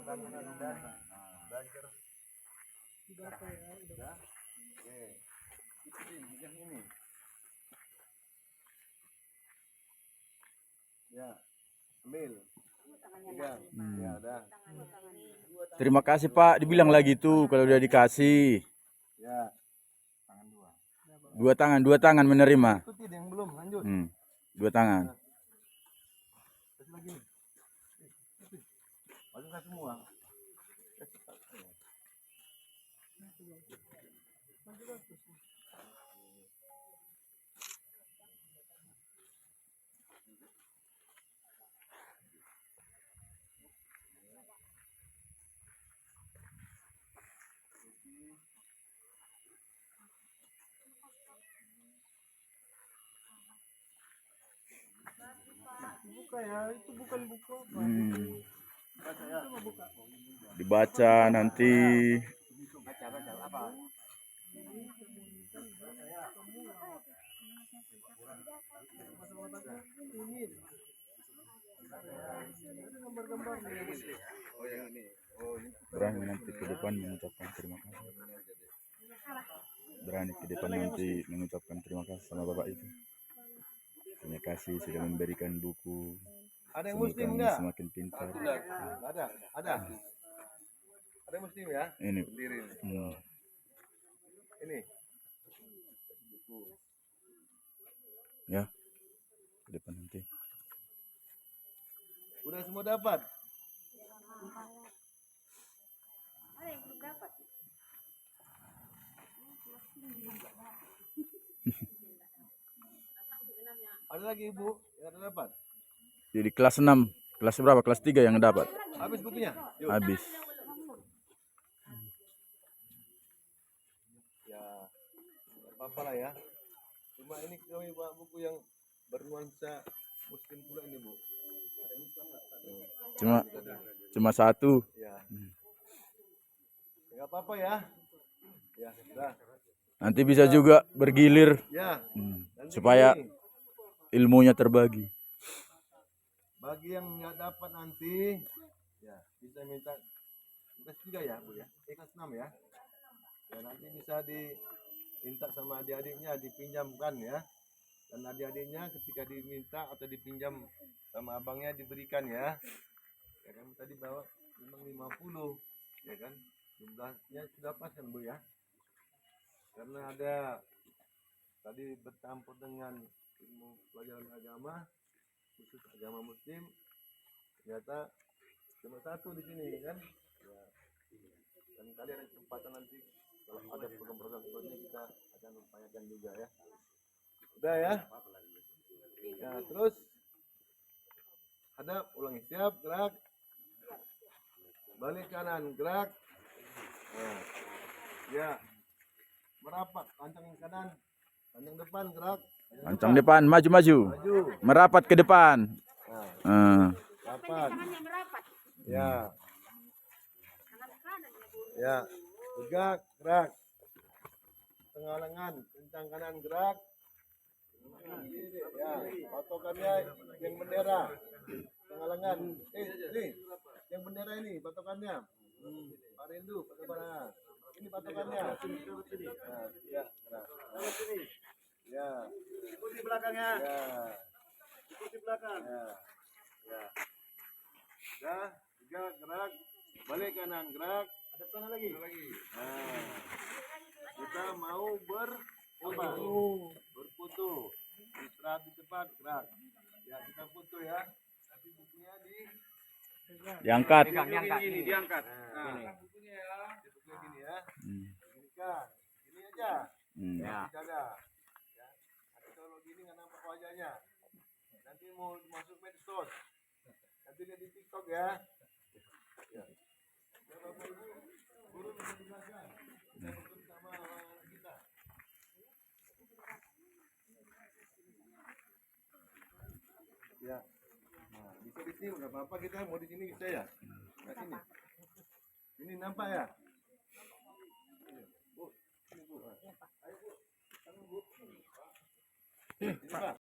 bangunan udah. Belajar. Udah apa ya? Udah. Oke. Ini yang ini. Ya. Ambil. Pegang. Ya, udah. Terima kasih Pak, dibilang lagi tuh kalau udah dikasih. Ya. Tangan dua. Dua tangan menerima. Itu yang belum lanjut. Dua tangan. Terus lagi nih. Masukkan semua. Buka ya, itu bukan buku apa. Baca ya. Dibaca nanti. Baca apa? Oh yang ini. Berani nanti ke depan mengucapkan terima kasih. Berani ke depan nanti mengucapkan terima kasih sama Bapak itu. Terima kasih sudah memberikan buku. Ada yang Semoga muslim kami enggak? semakin pintar. Ada. Ada muslim ya? Ini. Berdiri. Ini. Buku. Ya. Ke depan nanti. Udah semua dapat? Ada yang belum dapat. Ada lagi Ibu yang ada dapat? Jadi kelas 6. Kelas berapa? Kelas 3 yang dapat. Habis bukunya? Yuk. Habis. Ya, apa-apa lah ya. Cuma ini kami bawa buku yang bernuansa muslim pula ini Bu. Ada yang Islam nggak? Cuma satu. Ya. Nggak apa-apa ya. Ya, sudah. Nanti bisa juga bergilir. Ya. Supaya Gini, ilmunya terbagi. bagi yang nggak dapat nanti, ya bisa minta kelas 3 ya Bu ya. Kelas 6 ya. Ya nanti bisa diminta sama adik-adiknya dipinjamkan ya. Dan adik-adiknya ketika diminta atau dipinjam sama abangnya diberikan ya. Ya kan tadi bawa memang 50 ya kan. Jumlahnya sudah pas kan Bu ya. Karena ada tadi bercampur dengan ilmu pelajaran agama khusus agama muslim, ternyata cuma satu di sini kan ya. Dan kali ada kesempatan nanti kalau ada program-program seperti kita akan upayakan juga ya. Udah ya. Ya terus hadap ulangi, siap, gerak, balik kanan, gerak. Nah, ya merapat, pancang kanan, pancang depan, gerak. Pancang depan, maju. Merapat ke depan. Rapat. Ya. Ya. Tegak, gerak. Tengah lengan, kencang kanan, gerak. Ya, patokannya yang bendera. Tengah lengan. Nih, yang bendera ini patokannya. Pak Rindu, patokannya. Ini patokannya. Nah, ya, gerak. Ya. Ikuti belakangnya. Ya. Ikuti belakang. Ya. Ya. Ya, tegak, gerak. Balik kanan, gerak. Ada sana lagi. Nah. Kita mau berfoto. Istirahat di tempat, gerak. Ya, kita foto ya. Nanti bukunya Diangkat. diangkat. Nah, bukunya ya. Bukunya gini ya. Gini kan. Gini aja. Ya. Dijaga. Ya. Nanti kalau gini nggak nampak wajahnya. Nanti mau masuk medsos. Nanti lihat di TikTok ya. Ya. Ya Bapak Ibu, guru bisa dijelaskan. Kita ikut sama kita. Ya. Nah, bisa di sini nggak apa-apa, kita mau di sini bisa ya. Nah, sini. Ini nampak ya? Bu, ini Bu. Ayo Bu. Tangan Bu. Ini Pak.